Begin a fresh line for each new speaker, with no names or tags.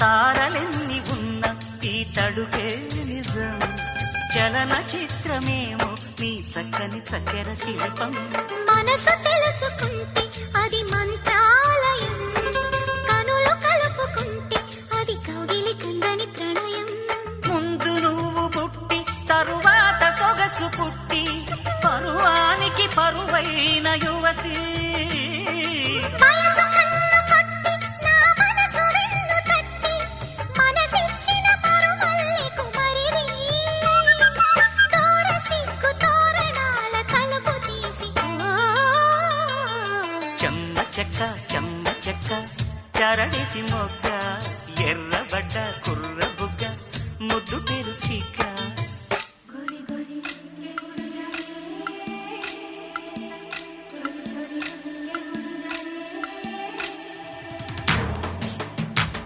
తారలెన్ని ఉన్న ఈ తడుకే నిజం, చలన చిత్రమేమో నీ చక్కని చక్కెర శిల్పం.
మనసు తెలుసుకుంటే అది మంత్రాలయం, కనులు కలుపుకుంటే అది కౌగిలి కందని ప్రణయం.
ముందు నువ్వు పుట్టి తరువాత సొగసు పుట్టి పరువానికి పరువైన యువతి.
వయసు కన్ను కొట్టి నా మనసు వెన్ను తట్టి మనసిచ్చిన పరుమల్లి కుమరిది. తోర సిగ్గు తోరణాల తలుపు తీసి
చెమ్మ చెక్క చెమ్మ చెక్క చరడిసి మొగ్గ ఎర్ర